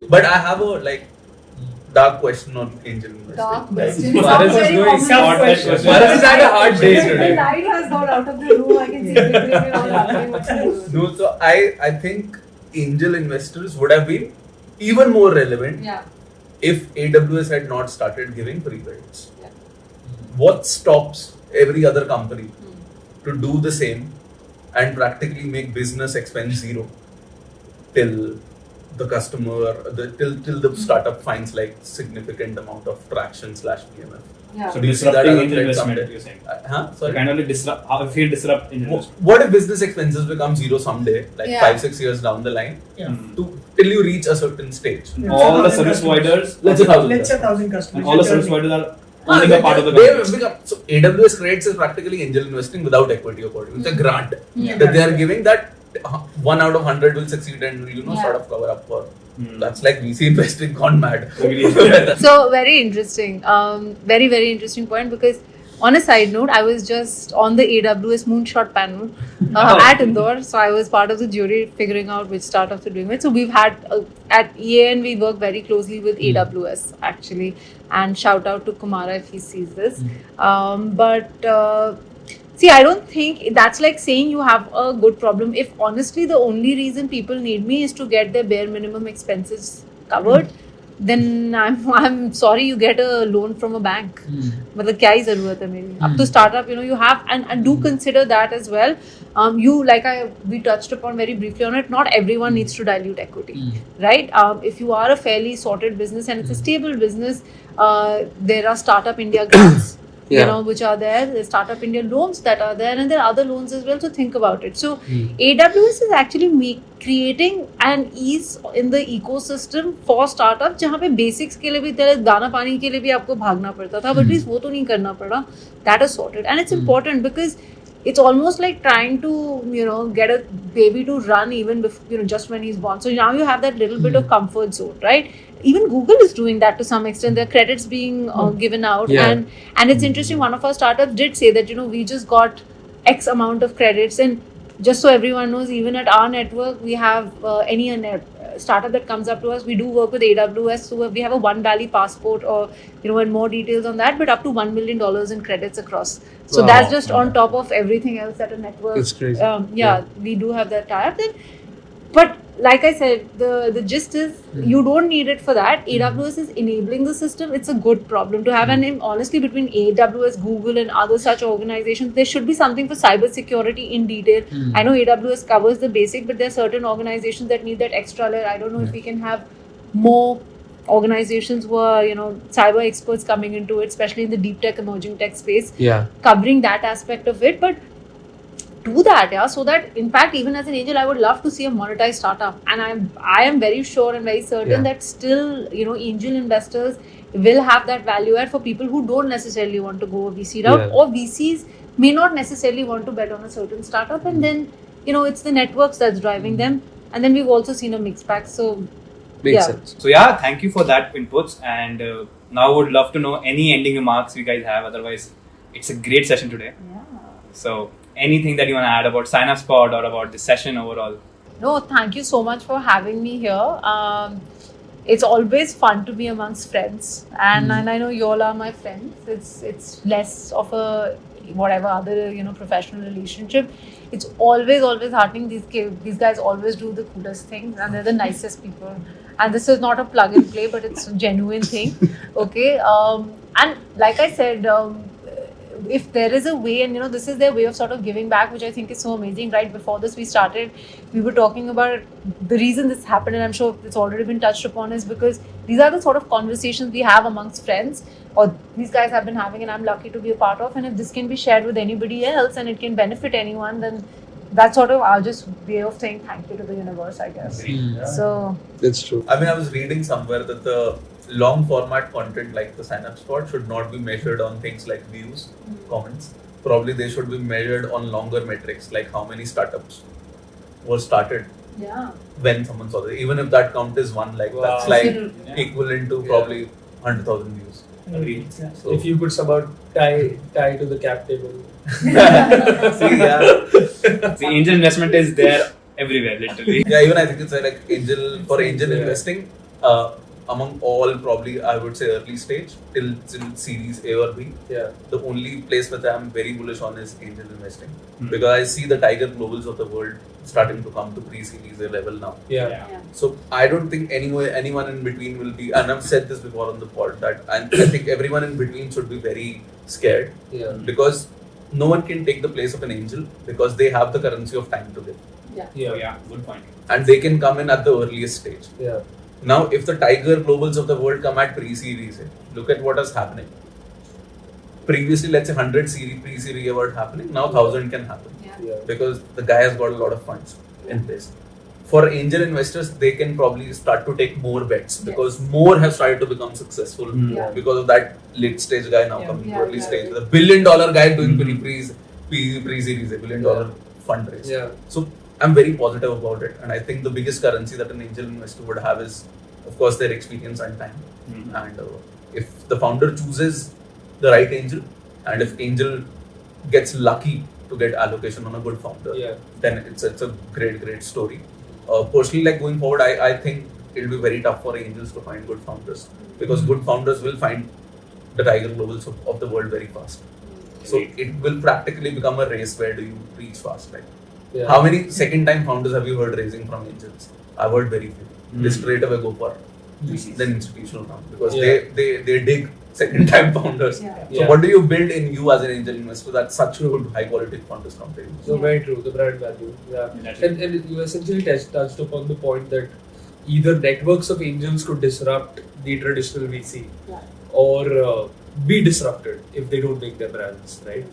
But I have a dark question on angel investing. Dark question. Bharat is going Tough question. Bharat has had a hard day The today. light has gone out of the room. I can see between you all laughing. What's the No, so I think angel investors would have been even more relevant Yeah. if AWS had not started giving free credits. Yeah. What stops every other company to do the same and practically make business expense zero till the customer, till the startup finds significant amount of traction /PMF? Yeah. So Do you see that disrupting as a angel threat investment, someday? you're saying. Sorry. Kind of disrupt angel investment. What if business expenses become zero someday, Yeah. 5-6 years down the line, till you reach a certain stage? All the service providers, Let's say 1,000 Let's say 1,000 customers. all the service providers are owning a part of the they have company. become, so AWS credits is practically angel investing without equity according. It's a grant Yeah. that they are giving that 1 out of 100 will succeed and will Yeah. sort of cover up for. That's like VC investing gone mad. So very interesting. Very, very interesting point, because on a side note, I was just on the AWS Moonshot panel at Indore. So I was part of the jury figuring out which startups are doing it. So we've had at EAN, we work very closely with AWS actually. And shout out to Kumara if he sees this. See, I don't think that's like saying you have a good problem. If honestly the only reason people need me is to get their bare minimum expenses covered, then I'm sorry, you get a loan from a bank. मतलब क्या ही ज़रूरत है मेरी? Up to startup, you have and do consider that as well. We touched upon very briefly on it. Not everyone needs to dilute equity, right? If you are a fairly sorted business and it's a stable business, there are Startup India grants. Which are there. There's Startup India loans that are there, and there are other loans as well. So think about it. So AWS is actually creating an ease in the ecosystem for startups, जहाँ पे basics के लिए भी तेरे दाना पानी के लिए भी आपको भागना पड़ता था, but at least वो तो नहीं करना पड़ा. That is sorted, and it's important because it's almost like trying to get a baby to run even before, just when he's born. So now you have that little bit of comfort zone, right? Even Google is doing that to some extent. There are credits being given out, and it's interesting. One of our startups did say that we just got X amount of credits, and just so everyone knows, even at our network, we have any startup that comes up to us, we do work with AWS, so we have a One Valley passport, or and more details on that, but up to $1 million in credits across. So that's just on top of everything else that a network. That's crazy. We do have that tie-up then. But like I said, the gist is you don't need it for that. AWS is enabling the system. It's a good problem to have. And honestly, between AWS, Google, and other such organizations, there should be something for cybersecurity in detail. I know AWS covers the basic, but there are certain organizations that need that extra layer. I don't know if we can have more organizations who are, cyber experts coming into it, especially in the deep tech, emerging tech space, covering that aspect of it. But do that, so that in fact, even as an angel, I would love to see a monetized startup, and I am very sure and very certain that still, angel investors will have that value add for people who don't necessarily want to go a VC route, or VCs may not necessarily want to bet on a certain startup, and then it's the networks that's driving them, and then we've also seen a mixed bag. So makes sense. So thank you for that inputs, and now would love to know any ending remarks you guys have. Otherwise, it's a great session today. So anything that you want to add about Synapse Pod or about the session overall? No, thank you so much for having me here. It's always fun to be amongst friends, and I know you all are my friends. It's less of a whatever other professional relationship. It's always heartening. These guys always do the coolest things, and they're the nicest people. And this is not a plug and play, but it's a genuine thing. Okay, and like I said, if there is a way, and this is their way of sort of giving back, which I think is so amazing. Right before this we started, we were talking about the reason this happened, and I'm sure it's already been touched upon, is because these are the sort of conversations we have amongst friends, or these guys have been having, and I'm lucky to be a part of. And if this can be shared with anybody else and it can benefit anyone, then that's sort of our just way of saying thank you to the universe, I guess. So that's true. I was reading somewhere that the long format content like the Synapse Pod should not be measured on things like views, comments. Probably they should be measured on longer metrics, like how many startups were started when someone saw it. Even if that count is one, that's equivalent to probably 100,000 views. Agreed. So, if you could somehow tie to the cap table. See, angel investment is there everywhere, literally. even I think it's like angel investing. among all, probably I would say early stage till series A or B. Yeah. The only place that I'm very bullish on is angel investing, Hmm. because I see the Tiger Globals of the world starting to come to pre-series A level now. Yeah. So I don't think anyone in between will be, and I've said this before on the pod, that I think everyone in between should be very scared, Yeah. because no one can take the place of an angel, because they have the currency of time to give, Yeah. Good point. and they can come in at the earliest stage. Yeah. Now, if the Tiger Globals of the world come at pre-series A, look at what is happening. Previously, let's say 100 pre-series A were happening, now 1000 can happen, Yeah. because the guy has got a lot of funds in place. For angel investors, they can probably start to take more bets, because more have started to become successful Yeah. because of that late stage guy now Yeah. coming to Yeah, early yeah. stage. The $1 billion guy doing Mhm. pre-series A, $1 billion Yeah. fundraise. Yeah. So I'm very positive about it, and I think the biggest currency that an angel investor would have is, of course, their experience and time. Mhm. And if the founder chooses the right angel, and if angel gets lucky to get allocation on a good founder, Yeah. then it's a great story. Personally, like going forward, I think it'll be very tough for angels to find good founders, because good founders will find the Tiger Globals of the world very fast. So it will practically become a race. Where do you reach fast? Like, Yeah. how many second-time founders have you heard raising from angels? I've heard very few. They straight away go for then institutional round, because Yeah. they dig second-time founders. Yeah. So Yeah. what do you build in you as an angel investor that such good high-quality founders come to you? So very true, the brand value. Yeah. That's And you essentially touched upon the point that either networks of angels could disrupt the traditional VC, Yeah. or be disrupted if they don't make their brands, right?